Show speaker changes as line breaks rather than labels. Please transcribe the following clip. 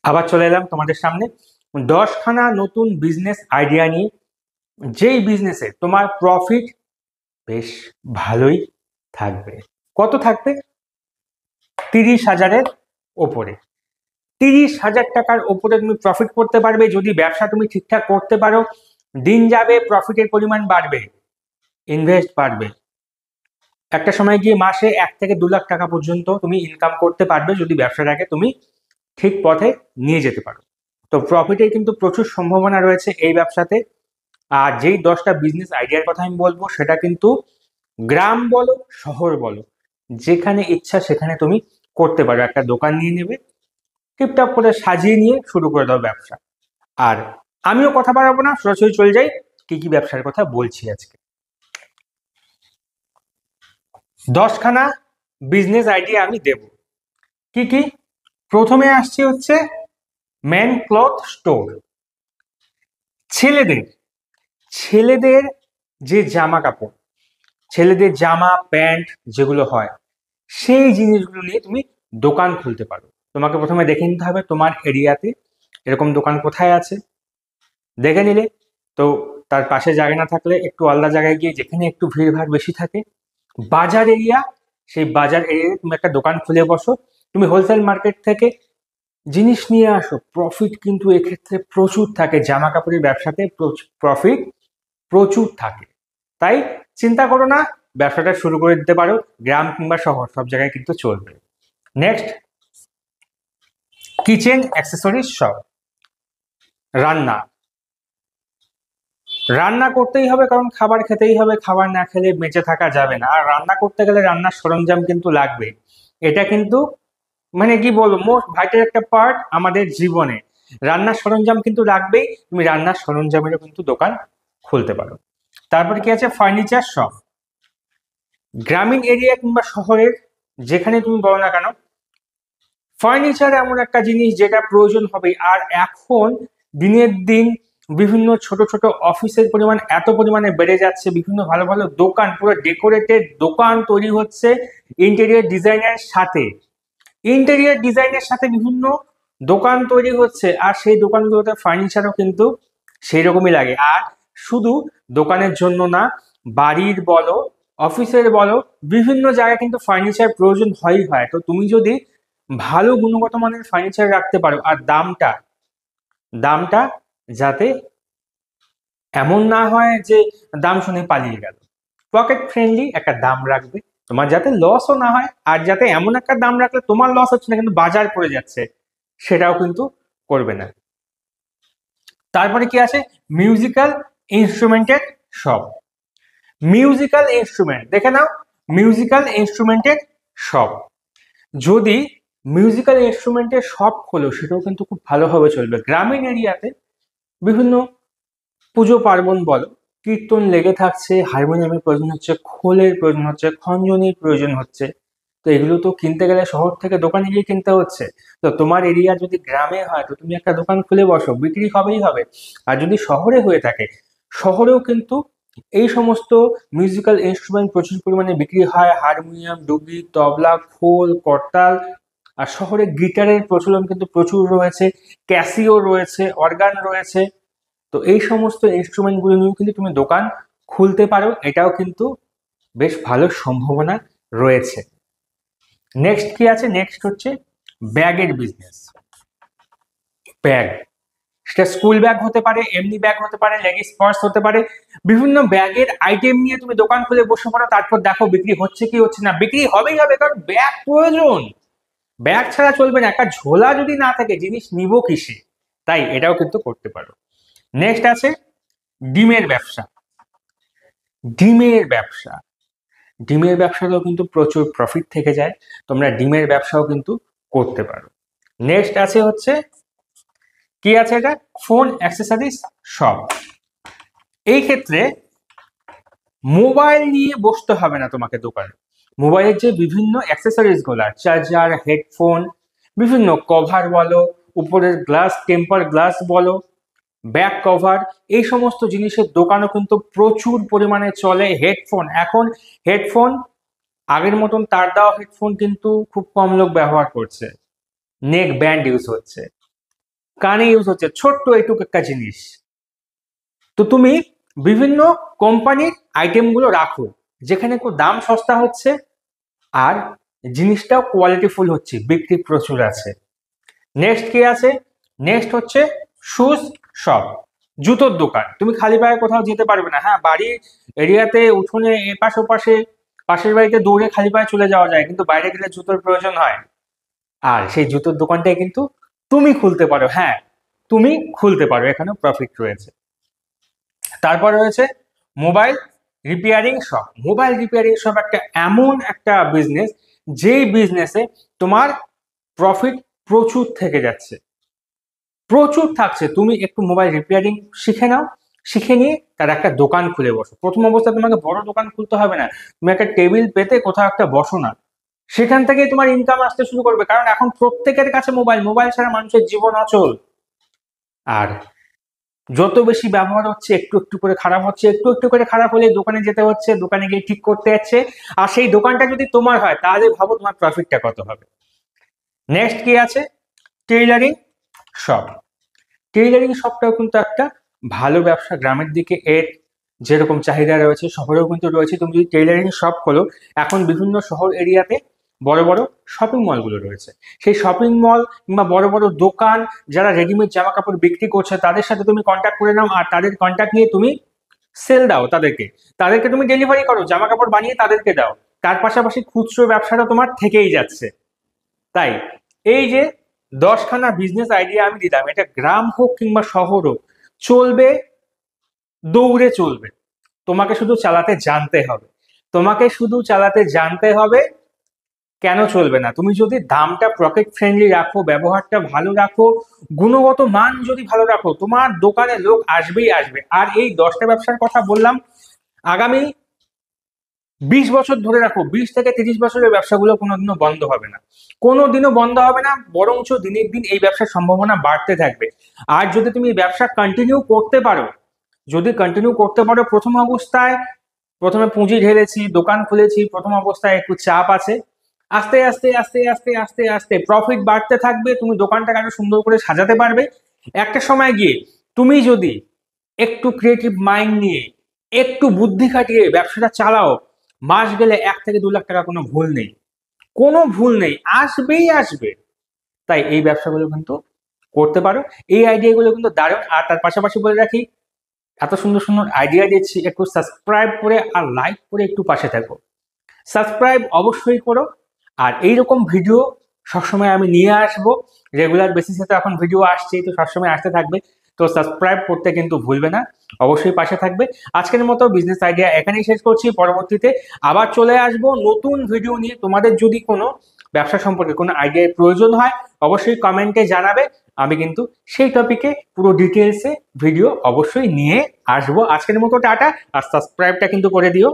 আবার চলে এলাম তোমাদের সামনে 10খানা নতুন বিজনেস আইডিয়া নিয়ে, যেই বিজনেসে তোমার প্রফিট বেশ ভালোই থাকবে। কত থাকবে? 30,000-এর ওপরে। 30,000 টাকার ওপরে তুমি প্রফিট করতে পারবে যদি ব্যবসা তুমি ঠিকঠাক করতে পারো। দিন যাবে, প্রফিটের পরিমাণ বাড়বে, ইনভেস্ট বাড়বে। একটা সময় গিয়ে মাসে 1 থেকে 2 লাখ টাকা পর্যন্ত তুমি ইনকাম করতে পারবে যদি ব্যবসাটাকে তুমি ঠিক পথে নিয়ে যেতে পারো। তো প্রফিটের কিন্তু প্রচুর সম্ভাবনা রয়েছে এই ব্যবসাতে। আর যেই 10টা বিজনেস আইডিয়ার কথা আমি বলবো, সেটা কিন্তু গ্রাম বলো শহর বলো, যেখানে ইচ্ছা সেখানে তুমি করতে পারো। একটা দোকান নিয়ে নেবে, টিপটাপ করে সাজিয়ে নিয়ে শুরু করে দাও ব্যবসা। আর আমিও কথা বাড়াবো না, সরাসরি চলে যাই কি কি ব্যবসার কথা বলছি আজকে। 10খানা বিজনেস আইডিয়া আমি দেব। কি কি? প্রথমে আসছে হচ্ছে মেন ক্লথ স্টোর। ছেলেদের ছেলেদের যে জামা কাপড়, ছেলেদের জামা প্যান্ট যেগুলো হয়, সেই জিনিসগুলো নিয়ে তুমি দোকান খুলতে পারো। তোমাকে প্রথমে দেখে নিতে হবে তোমার এরিয়াতে এরকম দোকান কোথায় আছে। দেখে নিলে তো তার পাশে জায়গা না থাকলে একটু আলাদা জায়গায় গিয়ে, যেখানে একটু ভিড়ভাড় বেশি থাকে, বাজার এরিয়া, সেই বাজার এরিয়ায় তুমি একটা দোকান খুলে বসো। তুমি হোলসেল মার্কেট থেকে জিনিস নিয়ে আসো। প্রফিট কিন্তু এক্ষেত্রে প্রচুর থাকে, জামা কাপড়ের ব্যবসাতে প্রফিট প্রচুর থাকে। তাই চিন্তা করো না, ব্যবসাটা শুরু করে দিতে পারো। গ্রাম কিংবা শহর সব জায়গায় কিন্তু চলবে। Next, kitchen accessories shop. রান্না রান্না করতেই হবে, কারণ খাবার খেতেই হবে, খাবার না খেলে বেঁচে থাকা যাবে না। আর রান্না করতে গেলে রান্নার সরঞ্জাম কিন্তু লাগবে। এটা কিন্তু মানে কি বলবো, মোস্ট ভাইটাল একটা পার্ট আমাদের জীবনে। রান্নার সরঞ্জাম কিন্তু লাগবেই। তুমি রান্নার সরঞ্জামেরও কিন্তু দোকান খুলতে পারো। তারপরে কি আছে? Furniture shop. গ্রামীণ এরিয়া কিংবা শহরের যেখানে তুমি বলো না কেন, ফার্নিচার এমন একটা জিনিস যেটা প্রয়োজন হবে। আর এখন দিনের দিন বিভিন্ন ছোট ছোট অফিসের পরিমাণ এত পরিমাণে বেড়ে যাচ্ছে, বিভিন্ন ভালো ভালো দোকান, পুরো ডেকোরেটেড দোকান তৈরি হচ্ছে ইন্টেরিয়র ডিজাইনের সাথে। ইন্টেরিয়র ডিজাইনের সাথে বিভিন্ন দোকান তৈরি হচ্ছে, আর সেই দোকানগুলোতে ফার্নিচারও কিন্তু সেই রকমই লাগে। আর শুধু দোকানের জন্য না, বাড়ির বলো অফিসের বলো, বিভিন্ন জায়গায় কিন্তু ফার্নিচার প্রয়োজন হয়ই হয়। তো তুমি যদি ভালো গুণগত মানের ফার্নিচার রাখতে পারো, আর দামটা দামটা যাতে এমন না হয় যে দাম শুনে পালিয়ে গেল, পকেট ফ্রেন্ডলি একটা দাম রাখবে, তোমার যাতে লসও না হয়। আর যাতে এমন একটা দাম রাখলে তোমার লস হচ্ছে না কিন্তু বাজার পড়ে যাচ্ছে, সেটাও কিন্তু করবে না। তারপরে কি আছে? মিউজিক্যাল ইনস্ট্রুমেন্টের শপ। মিউজিক্যাল ইনস্ট্রুমেন্ট দেখে নাও, মিউজিক্যাল ইনস্ট্রুমেন্টের শপ। যদি মিউজিক্যাল ইনস্ট্রুমেন্টের শপ খোলো, সেটাও কিন্তু খুব ভালোভাবে চলবে। গ্রামীণ এরিয়াতে বিভিন্ন পুজো পার্বণ বলো, কীর্তন লেগে থাকছে, হারমোনিয়ামের প্রয়োজন হচ্ছে, খোলের প্রয়োজন হচ্ছে, খঞ্জনির প্রয়োজন হচ্ছে। তো এগুলো তো কিনতে গেলে শহর থেকে দোকানে গিয়ে কিনতে হচ্ছে। তো তোমার এরিয়া যদি গ্রামে হয়, তো তুমি একটা দোকান খুলে বসো, বিক্রি হবেই হবে। আর যদি শহরে হয়ে থাকে, শহরেও কিন্তু এই সমস্ত মিউজিক্যাল ইনস্ট্রুমেন্ট প্রচুর পরিমাণে বিক্রি হয়। হারমোনিয়াম, ডুগি, তবলা, খোল, করতাল। আর শহরে গিটারের প্রচলন কিন্তু প্রচুর রয়েছে, ক্যাসিও রয়েছে, অর্গান রয়েছে। তো এই সমস্ত ইনস্ট্রুমেন্ট গুলো নিয়েও কিন্তু তুমি দোকান খুলতে পারো, এটাও কিন্তু বেশ ভালো সম্ভাবনা রয়েছে। নেক্সট কি আছে? নেক্সট হচ্ছে ব্যাগের বিজনেস। ব্যাগ, সেটা স্কুল ব্যাগ হতে পারে, এমনি ব্যাগ হতে পারে, লেডিস পার্স হতে পারে। বিভিন্ন ব্যাগের আইটেম নিয়ে তুমি দোকান খুলে বসে পড়ো, তারপর দেখো বিক্রি হচ্ছে কি হচ্ছে না। বিক্রি হবেই হবে, কারণ ব্যাগ প্রয়োজন, ব্যাগ ছাড়া চলবে না। একটা ঝোলা যদি না থাকে, জিনিস নিবো কিসে? তাই এটাও কিন্তু করতে পারো। নেক্সট আছে ডিমের ব্যবসা। ডিমের ব্যবসা ডিমের ব্যবসাতেও কিন্তু প্রচুর প্রফিট থেকে যায়। তোমরা ডিমের ব্যবসাও কিন্তু করতে পারো। নেক্সট আছে হচ্ছে কি আছে? এটা ফোন অ্যাক্সেসরিজ শপ। এই ক্ষেত্রে মোবাইল নিয়ে বসতে হবে না তোমাকে দোকানে। মোবাইলের যে বিভিন্ন অ্যাক্সেসরিজ গুলা, চার্জার, হেডফোন, বিভিন্ন কভার বলো, উপরের গ্লাস, টেম্পার গ্লাস বলো, ব্যাক কভার, এই সমস্ত জিনিসের দোকানও কিন্তু প্রচুর পরিমাণে চলে। হেডফোন, এখন হেডফোন আগের মতন তার দেওয়া হেডফোন কিন্তু খুব কম লোক ব্যবহার করছে, নেক ব্যান্ড ইউজ হচ্ছে। কানে ইউজ হচ্ছে, ছোট্ট এইটুকু একটা জিনিস। তো তুমি বিভিন্ন কোম্পানির আইটেমগুলো রাখো যেখানে একটু দাম সস্তা হচ্ছে আর জিনিসটাও কোয়ালিটিফুল হচ্ছে, বিক্রি প্রচুর আছে। নেক্সট কি আছে? নেক্সট হচ্ছে শুজ শপ, জুতোর দোকান। তুমি খালি পায়ে কোথাও যেতে পারবে না। হ্যাঁ, বাড়ির এরিয়াতে উঠোনে এপাশ ওপাশে পাশের বাড়িতে দৌড়ে খালি পায়ে চলে যাওয়া যায়, কিন্তু বাইরে গেলে জুতোর প্রয়োজন হয়। আর সেই জুতোর দোকানটাই কিন্তু তুমি খুলতে পারো। হ্যাঁ, তুমি খুলতে পারো, এখানেও প্রফিট রয়েছে। তারপর রয়েছে mobile repairing shop. Mobile repairing shop একটা এমন একটা বিজনেস, যেই বিজনেসে তোমার প্রফিট প্রচুর থেকে যাচ্ছে, প্রচুর থাকছে। তুমি একটু মোবাইল রিপেয়ারিং শিখে নাও, শিখে নিয়ে তার একটা দোকান খুলে বসো। প্রথম অবস্থায় তোমাকে বড় দোকান খুলতে হবে না, তুমি একটা টেবিল পেতে কোথাও একটা বসো না, সেখান থেকেই তোমার ইনকাম আসতে শুরু করবে। কারণ এখন প্রত্যেকের কাছে মোবাইল, মোবাইল ছাড়া মানুষের জীবন অচল। আর যত বেশি ব্যবহার হচ্ছে, একটু একটু করে খারাপ হচ্ছে, একটু একটু করে খারাপ হলে দোকানে যেতে হচ্ছে, দোকানে গিয়ে ঠিক করতে যাচ্ছে। আর সেই দোকানটা যদি তোমার হয়, তাহলে ভাবো তোমার প্রফিটটা কত হবে। নেক্সট কি আছে? Tailoring shop. টেইলারিং শপটাও কিন্তু একটা ভালো ব্যবসা। গ্রামের দিকে এর যেরকম চাহিদা রয়েছে, শহরেও কিন্তু রয়েছে। তুমি যদি টেইলারিং শপ খোলো, এখন বিভিন্ন শহর এরিয়াতে বড় বড় শপিং মলগুলো রয়েছে। সেই শপিং মল কিংবা বড় বড় দোকান যারা রেডিমেড জামা কাপড় বিক্রি করছে, তাদের সাথে তুমি কন্ট্যাক্ট করে নাও, আর তাদের কন্ট্যাক্ট নিয়ে তুমি সেল দাও তাদেরকে। তাদেরকে তুমি ডেলিভারি করো, জামা কাপড় বানিয়ে তাদেরকে দাও। তার পাশাপাশি খুচরো ব্যবসাটা তোমার থেকেই যাচ্ছে। তাই এই যে 10খানা বিজনেস আইডিয়া আমি দিলাম, এটা গ্রাম হোক কিংবা শহর হোক, চলবে, দৌড়ে চলবে। তোমাকে শুধু চালাতে জানতে হবে, তোমাকে শুধু চালাতে জানতে হবে। কেন চলবে না? তুমি যদি দামটা পকেট ফ্রেন্ডলি রাখো, ব্যবহারটা ভালো রাখো, গুণগত মান যদি ভালো রাখো, তোমার দোকানে লোক আসবেই আসবে। আর এই 10টা ব্যবসার কথা বললাম, আগামী 20 বছর ধরে রাখো, 20 থেকে 30 বছরের ব্যবসাগুলো কোনোদিনও বন্ধ হবে না, কোনোদিনও বন্ধ হবে না, বরঞ্চ দিনের দিন এই ব্যবসার সম্ভাবনা বাড়তে থাকবে। আর যদি তুমি এই ব্যবসা কন্টিনিউ করতে পারো, যদি কন্টিনিউ করতে পারো, প্রথম অবস্থায় প্রথমে পুঁজি ঢেলেছি, দোকান খুলেছি, প্রথম অবস্থায় একটু চাপ আছে, আস্তে আস্তে আস্তে আস্তে আস্তে আস্তে প্রফিট বাড়তে থাকবে, তুমি দোকানটাকে আরো সুন্দর করে সাজাতে পারবে। একটা সময় গিয়ে তুমি যদি একটু ক্রিয়েটিভ মাইন্ড নিয়ে, একটু বুদ্ধি খাটিয়ে ব্যবসাটা চালাও, মাস গেলে 1 থেকে 2 লাখ টাকা কোনো ভুল নেই, কোনো ভুল নেই, আসবেই আসবে। তাই এই ব্যবসাগুলো কিন্তু করতে পারো। এই আইডিয়াগুলো কিন্তু দারুণ। আর তার পাশাপাশি বলে রাখি, এত সুন্দর সুন্দর আইডিয়া দিচ্ছি, একটু সাবস্ক্রাইব করে আর লাইক করে একটু পাশে থাকো। সাবস্ক্রাইব অবশ্যই করো। আর এইরকম ভিডিও সবসময় আমি নিয়ে আসবো, রেগুলার বেসিসে তো এখন ভিডিও আসছে, তো সবসময় আসতে থাকবে। তো সাবস্ক্রাইব করতে কিন্তু ভুলবে না, অবশ্যই পাশে থাকবে। আজকের মতো বিজনেস আইডিয়া এখানেই শেষ করছি। পরবর্তীতে আবার চলে আসবো নতুন ভিডিও নিয়ে। তোমাদের যদি কোনো ব্যবসা সম্পর্কে কোনো আইডিয়ার প্রয়োজন হয়, অবশ্যই কমেন্টে জানাবে। আমি কিন্তু সেই টপিকে পুরো ডিটেলসে ভিডিও অবশ্যই নিয়ে আসবো। আজকের মতো টাটা, আর সাবস্ক্রাইবটা কিন্তু করে দিও।